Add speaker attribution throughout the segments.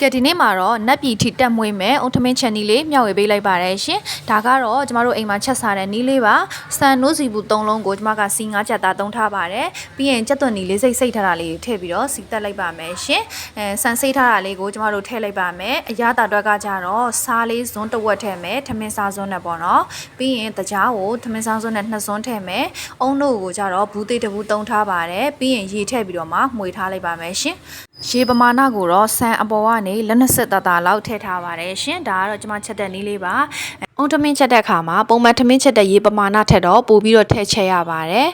Speaker 1: ကဲဒီနေ့မှာတော့နက်ပြည်ထိတက်မွေးမယ်အုံထမင်းချန်နီလေးမျှဝေပေးလိုက်ပါတယ်ရှင်ဒါကတော့ကျမတို့အိမ်မှာချက်စားတဲ့နီးလေးပါစံနိုးစီဘူး၃လုံးကိုကျမကစီ9ချက်သားသုံးထားပါတယ်ပြီးရင်ကြက်သွန်နီလေးစိတ်ထားတာလေးထည့်ပြီးတော့စီတက်လိုက်ပါမယ်ရှင်စံစိတ်ထားတာလေးကိုကျမတို့ထည့်လိုက်ပါမယ်အရသာတွက်ကကြတော့စားလေးဇွန်းတစ်ဝက်ထည့်မယ်ထမင်းစားဇွန်းနဲ့ပေါ့နော်ပြီးရင်တကြားကိုထမင်းစားဇွန်းနဲ့2ဇွန်းထည့်မယ်အုံတို့ကိုကြတော့ဘူးသေးတစ်ဘူးသုံးထားပါတယ်ပြီးရင်ရေထည့်ပြီးတော့မှမှွေထားလိုက်ပါမယ်ရှင်ရေပမာဏကိုတော့ဆန်အပေါ်ကနေလက်နှစ်ဆက်သားလောက်ထည့်ထားပါတယ်ရှင်ဒါကတော့ကျွန်မချက်တဲ့နည်းလေးပါအုံထမင်းချက်တဲ့အခါမှာပုံမှန်ထမင်းချက်တဲ့ရေပမာဏထက်တော့ပိုပြီးတော့ထည့်ချက်ရပါတယ်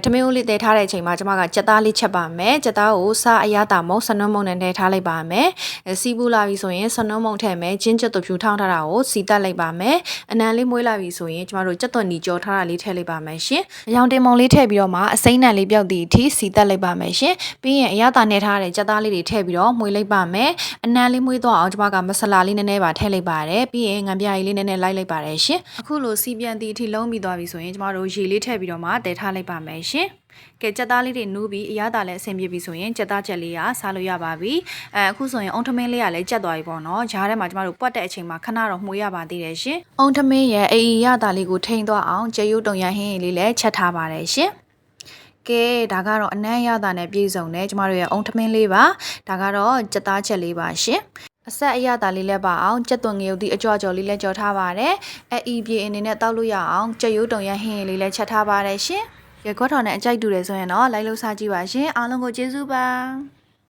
Speaker 1: ထမင်းဦးလေးတည်ထားတဲ့အချိန်မှာကျွန်မကကြက်သားလေးချက်ပါမယ်ကြက်သားကိုစားအရသာမုံစနွန်းမုံနဲ့ထည့်ထားလိုက်ပါမယ်စီးပူလာပြီဆိုရင်စနွန်းမုံထည့်မယ်ချင်းချက်သွဖြူထောင်းထားတာကိုစီတက်လိုက်ပါမယ်အနံလေးမွေးလာပြီဆိုရင်ကျွန်တော်တို့ကြက်သွန်နီကြောထားတာလေးထည့်လိုက်ပါမယ်ရှင်အယောင်တင်မုံလေးထည့်ပြီးတော့မှအစိမ့်နံလေးပြောက်သည့်အထိစီတက်လိုက်ပါမယ်ရှင်ပြီးရင်အရသာနဲ့ထားတဲ့ကြက်သားလေးတွေထည့်ပြီးတော့မှွေလိုက်ပါမယ်အနံလေးမွေးတော့အောင်ကျွန်မကမဆလာလေးနည်းနည်းပါထည့်လိုက်ပါတယ်ပြီးရင်ငံပြားလေးနည်းနည်းလိုက်ပါတယ်ရှင်အခုလိုစီပြန်သည့်အထိလုံးပြီးသွားပြီဆိုရင်ကျွန်တော်တို့ရေလေးထည့်ပြီးတော့မှတည်ထားလိုက်ပါမယ်ရှင်ကဲကြက်သားလေးတွေနူးပြီးအရသာလည်းအဆင်ပြေပြီဆိုရင်ကြက်သားချက်လေးကစားလို့ရပါပြီအခုဆိုရင်အုံထမင်းလေးကလည်းကြက်သွားပြီပေါ့နော်ဂျားထဲမှာကျမတို့ပွက်တဲ့အချိန်မှာခဏတော့မှုရပါသေးတယ်ရှင်အုံထမင်းရဲ့အေးရသာလေးကိုထိန်းသွားအောင်ကြက်ရုပ်တုံရဟင်းလေးလည်းချက်ထားပါတယ်ရှင်ကဲဒါကတော့အနံ့ရသာနဲ့ပြည့်စုံတယ်ကျမတို့ရဲ့အုံထမင်းလေးပါဒါကတော့ကြက်သားချက်လေးပါရှင်အဆက်အရသာလေးလည်းပါအောင်ကြက်သွန်ငရုတ်ဒီအကြော်ကြော်လေးလည်းကြော်ထားပါတယ်အေးပြေအနေနဲ့တောက်လို့ရအောင်ကြက်ရုပ်တုံရဟင်းလေးလည်းချက်ထားပါတယ်ရှင်ရခွက်ထော်နဲ့အကြိုက်တူတယ်ဆိုရင်တော့လိုက်လို့စားကြည့်ပါရှင်အားလုံးကိုကျေးဇူးပါ